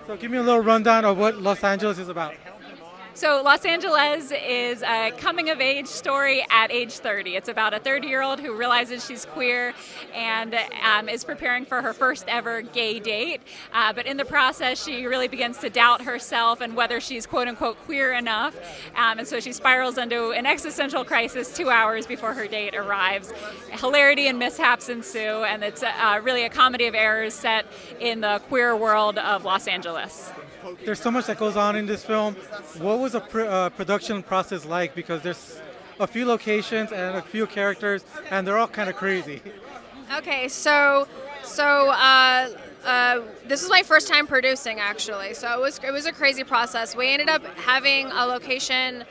So give me a little rundown of what Los Angeles is about. So Los Angeles is a coming-of-age story at age 30. It's about a 30-year-old who realizes she's queer and is preparing for her first ever gay date. But in the process, she really begins to doubt herself and whether she's quote-unquote queer enough. And so she spirals into an existential crisis 2 hours before her date arrives. Hilarity and mishaps ensue, and it's really a comedy of errors set in the queer world of Los Angeles. There's so much that goes on in this film. What was the production process like? Because there's a few locations and a few characters, and they're all kind of crazy. Okay, so this was my first time producing, actually. So it was a crazy process. We ended up having a location.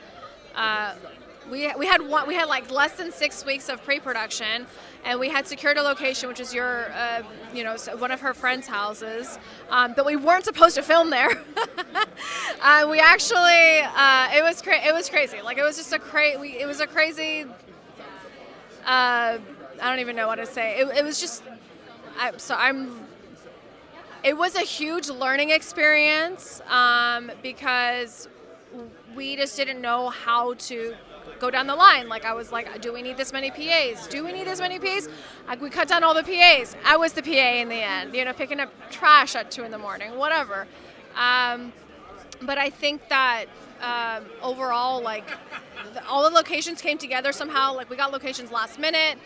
We had like less than 6 weeks of pre-production, and we had secured a location, which is one of her friend's houses, but we weren't supposed to film there. We actually it was crazy. Like, it was just it was a crazy. I don't even know what to say. It was just. It was a huge learning experience because we just didn't know how to go down the line. Like, I was like, do we need this many PAs? Do we need this many PAs? We cut down all the PAs. I was the PA in the end, picking up trash at 2 a.m, whatever. But I think that overall, like, all the locations came together somehow. Like, we got locations last minute.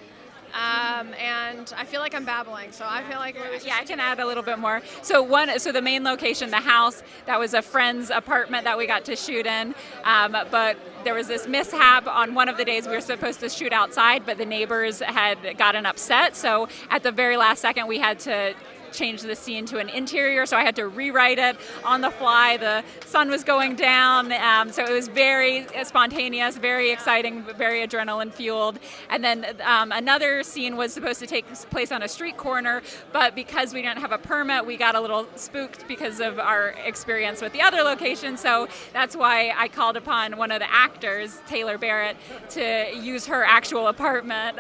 And I feel like I'm babbling, so I feel like I can add a little bit more. So the main location, the house, that was a friend's apartment that we got to shoot in, but there was this mishap on one of the days we were supposed to shoot outside, but the neighbors had gotten upset, so at the very last second we had to change the scene to an interior, so I had to rewrite it on the fly. The sun was going down, so it was very spontaneous, very exciting, very adrenaline fueled. And then another scene was supposed to take place on a street corner, but because we didn't have a permit, we got a little spooked because of our experience with the other location, so that's why I called upon one of the actors, Taylor Barrett, to use her actual apartment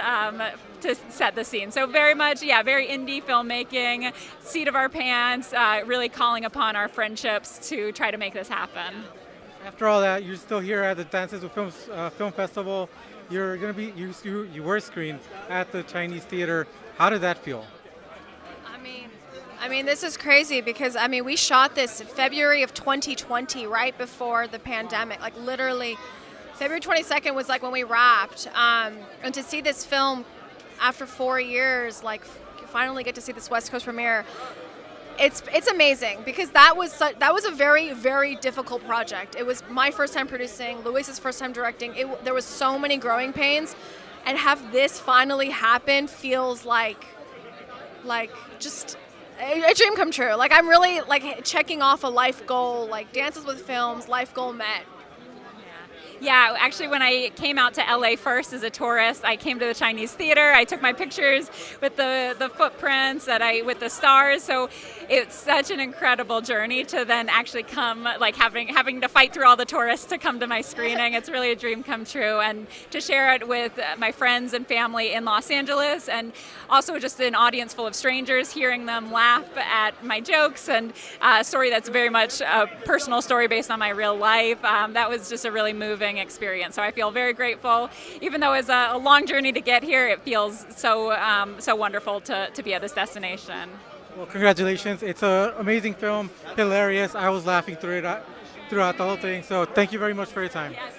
to set the scene. So very much, very indie filmmaking, seat of our pants, really calling upon our friendships to try to make this happen. After all that, you're still here at the Dances with Films Film Festival. You're going to be, you were screened at the Chinese Theater. How did that feel? I mean, this is crazy because, we shot this February of 2020, right before the pandemic. Like, literally, February 22nd was like when we wrapped. And to see this film after 4 years, like, finally get to see this West Coast premiere, it's amazing because that was a very, very difficult project. It was my first time producing, Louisa's first time directing. There was so many growing pains, and have this finally happen feels like just a dream come true. Like, I'm really like checking off a life goal, like Dances with Films, life goal met. Yeah, actually, when I came out to LA first as a tourist, I came to the Chinese Theater. I took my pictures with the footprints with the stars. So it's such an incredible journey to then actually come, like, having to fight through all the tourists to come to my screening. It's really a dream come true, and to share it with my friends and family in Los Angeles, and also just an audience full of strangers, hearing them laugh at my jokes, and a story that's very much a personal story based on my real life. That was just a really moving experience. So I feel very grateful. Even though it's a long journey to get here, it feels so wonderful to be at this destination. Well, congratulations. It's an amazing film, hilarious. I was laughing throughout the whole thing. So thank you very much for your time. Yes.